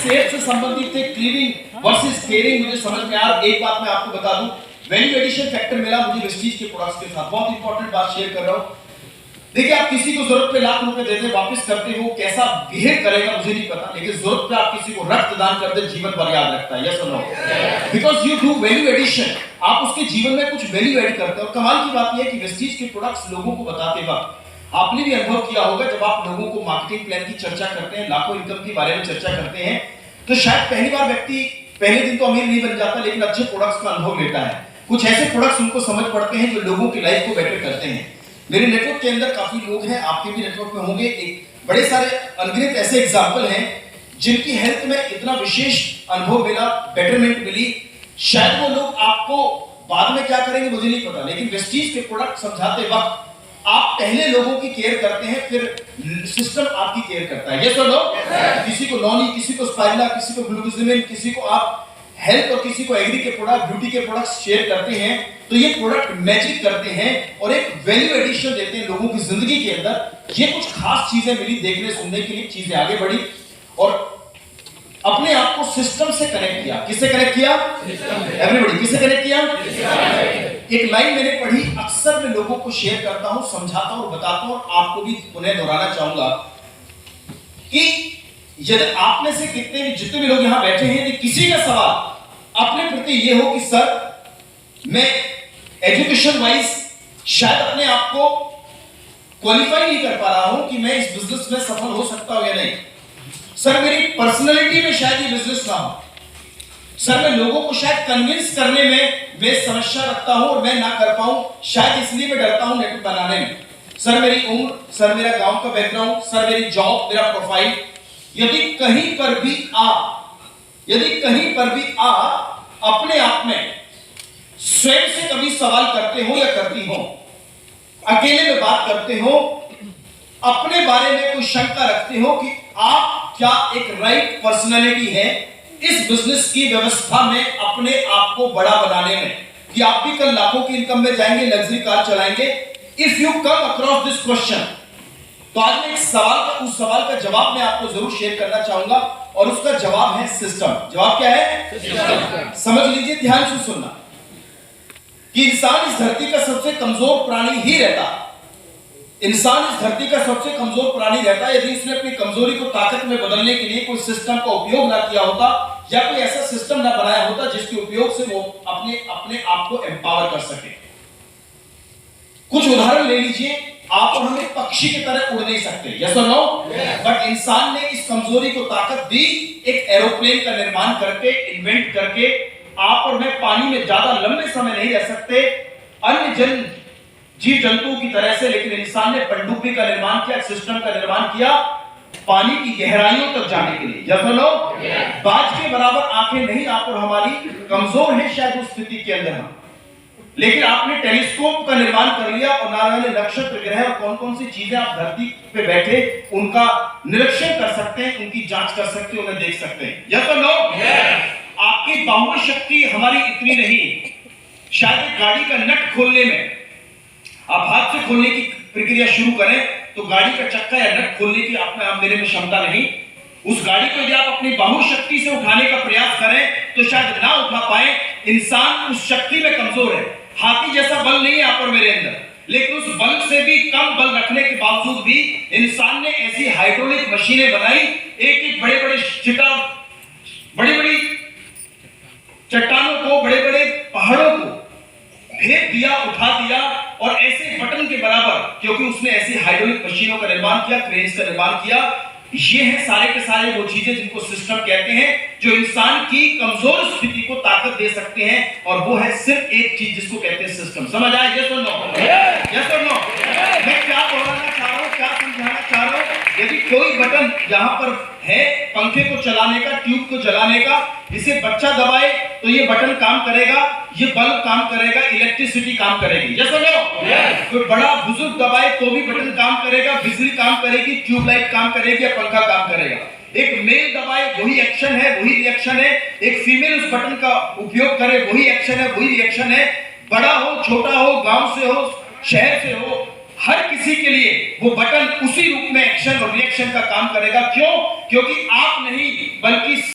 Safe से संबंधित थे, क्लीनिंग वर्सेस केयरिंग मुझे समझ में आया। एक बात मैं आपको बता दूं, वैल्यू एडिशन फैक्टर मिला मुझे वेस्टीज के प्रोडक्ट्स के साथ। बहुत इंपॉर्टेंट बात शेयर कर रहा हूं। देखिए, आप किसी को जरूरत पे लाख रुपए देते वापस करते हो, कैसा बिहेव करेगा मुझे नहीं पता, लेकिन जरूरत पे आप किसी को रक्तदान कर दे, जीवन भर याद रखता है। यस और no? Because you do value addition, आप उसके जीवन में कुछ वैल्यू एड करते हो। और कमाल की बात यह है कि वेस्टीज के प्रोडक्ट्स लोगों को बताते वक्त आपने भी अनुभव किया होगा, जब आप लोगों को मार्केटिंग प्लान की चर्चा करते हैं, लाखों इनकम के बारे में चर्चा करते हैं, तो शायद पहली बार व्यक्ति पहले दिन तो अमीर नहीं बन जाता, लेकिन अच्छे प्रोडक्ट्स का अनुभव लेता है। कुछ ऐसे प्रोडक्ट्स उनको समझ पड़ते हैं जो लोगों की लाइफ को बेटर करते हैं। मेरे नेटवर्क के अंदर काफी लोग हैं, आपके भी नेटवर्क में होंगे, एक बड़े सारे अनगिनत ऐसे एग्जाम्पल हैं जिनकी हेल्थ में इतना विशेष अनुभव मिला, बेटरमेंट मिली। शायद वो लोग आपको बाद में क्या करेंगे मुझे नहीं पता, लेकिन वेस्टीज के प्रोडक्ट समझाते वक्त आप पहले लोगों की केयर करते हैं, फिर सिस्टम आपकी केयर करता है। यस और नो? किसी को नॉनी, किसी को स्पाइरुला, किसी को ग्लूकोसामिन, किसी को आप हेल्थ और किसी को एग्री के प्रोडक्ट, ब्यूटी के प्रोडक्ट्स शेयर करते हैं, तो ये प्रोडक्ट मैजिक करते हैं और एक वैल्यू एडिशन देते हैं लोगों की जिंदगी के अंदर। ये कुछ खास चीजें मिली देखने सुनने के लिए, चीजें आगे बढ़ी और अपने आप को सिस्टम से कनेक्ट किया। किससे कनेक्ट किया? एवरीबॉडी। किससे कनेक्ट किया? एक लाइन मैंने पढ़ी, अक्सर मैं लोगों को शेयर करता हूं, समझाता हूं, बताता हूं, आपको भी उन्हें दोहराना चाहूंगा कि यदि आप में से जितने भी लोग यहां बैठे हैं, यदि किसी का सवाल अपने प्रति ये हो कि सर मैं एजुकेशन वाइज शायद अपने आप को क्वालिफाई नहीं कर पा रहा हूं कि मैं इस बिजनेस में सफल हो सकता हूं या नहीं, सर मेरी पर्सनालिटी में शायद ये बिजनेस ना हो, सर मैं लोगों को शायद कन्विंस करने में मैं समस्या रखता हूं और मैं ना कर पाऊं, शायद इसलिए मैं डरता हूं नेटवर्क बनाने में, सर मेरी उम्र, सर मेरा गांव का बैकग्राउंड, सर मेरी जॉब, मेरा प्रोफाइल, यदि कहीं पर भी आप अपने आप में स्वयं से कभी सवाल करते हो या करती हो, अकेले में बात करते हो, अपने बारे में कोई शंका रखते हो कि आप क्या एक राइट पर्सनालिटी है इस बिजनेस की व्यवस्था में अपने आप को बड़ा बनाने में, कि आप भी कल लाखों की इनकम में जाएंगे, लग्जरी कार चलाएंगे, if you come across this question, तो आज मैं उस सवाल का जवाब मैं आपको जरूर शेयर करना चाहूंगा और उसका जवाब है सिस्टम। जवाब क्या है? समझ लीजिए, ध्यान से सुनना कि इंसान इस धरती का सबसे कमजोर प्राणी ही रहता। इंसान इस धरती का सबसे कमजोर प्राणी रहता है यदि उसने अपनी कमजोरी को ताकत में बदलने के लिए कोई सिस्टम का उपयोग ना किया होता या कोई ऐसा सिस्टम ना बनाया होता जिसके उपयोग से वो अपने आप को एम्पावर कर सके। कुछ उदाहरण ले लीजिए, आप और हम एक पक्षी की तरह उड़ नहीं सकते, यस और नो? बट इंसान ने इस कमजोरी को ताकत दी, एक एरोप्लेन का निर्माण करके, इन्वेंट करके। आप और मैं पानी में ज्यादा लंबे समय नहीं रह सकते अन्य जीव जंतुओं की तरह से, लेकिन इंसान ने पनडुब्बी का निर्माण किया, सिस्टम का निर्माण किया पानी की गहराइयों तक जाने के लिए। यस और नो? बाज के बराबर आंखें नहीं आप और हमारी, कमजोर है शायद उस स्थिति के अंदर हम, लेकिन आपने टेलीस्कोप का निर्माण कर लिया और ना जाने नक्षत्र, ग्रह और कौन कौन सी चीजें आप धरती पे बैठे उनका निरीक्षण कर सकते हैं, उनकी जांच कर सकते हैं, उन्हें देख सकते हैं। यस और नो? आपकी बाहुबल शक्ति हमारी इतनी नहीं, शायद एक गाड़ी का नट खोलने में आप हाथ से खोलने की प्रक्रिया शुरू करें तो गाड़ी का चक्का या नट खोलने की आप मेरे में क्षमता नहीं। उस गाड़ी को यदि आप अपनी बाहु शक्ति से उठाने का प्रयास करें तो शायद ना उठा पाए। इंसान उस शक्ति में कमजोर है, हाथी जैसा बल नहीं है आप और मेरे अंदर, लेकिन उस बल से भी कम बल रखने के बावजूद भी इंसान ने ऐसी हाइड्रोलिक मशीनें बनाई, एक बड़ी बड़ी चट्टानों को, बड़े बड़े पहाड़ों को भेद दिया, उठा दिया और ऐसे बटन के बराबर, क्योंकि उसने ऐसी हाइड्रोलिक मशीनों का निर्माण किया, क्रेन्स का निर्माण किया। ये है सारे के सारे वो चीजें जिनको सिस्टम कहते हैं, जो इंसान की कमजोर स्थिति को ताकत दे सकते हैं, और वो है सिर्फ एक चीज जिसको कहते हैं सिस्टम। समझ आया? यस और नो? यस और नो? मैं क्या बोलना चाह रहा हूं, क्या समझाना चाह रहा हूं? यदि कोई बटन यहां पर है पंखे को चलाने का, ट्यूब को जलाने का, इसे बच्चा दबाए तो ये बटन काम करेगा, ये बल्ब काम करेगा, इलेक्ट्रिसिटी काम करेगी। यस और नो? कोई बड़ा बुजुर्ग दबाए तो भी बटन काम करेगा, बिजली काम करेगी, ट्यूबलाइट काम करेगी या पंखा काम करेगा। एक मेल दबाए वही एक्शन है, वही रिएक्शन है, एक फीमेल उस बटन का उपयोग करे वही एक्शन है, वही रिएक्शन है। बड़ा हो, छोटा हो, गांव से हो, शहर से हो, हर किसी के लिए वो बटन उसी रूप में एक्शन और रिएक्शन का काम करेगा। क्यों? क्योंकि आप नहीं बल्कि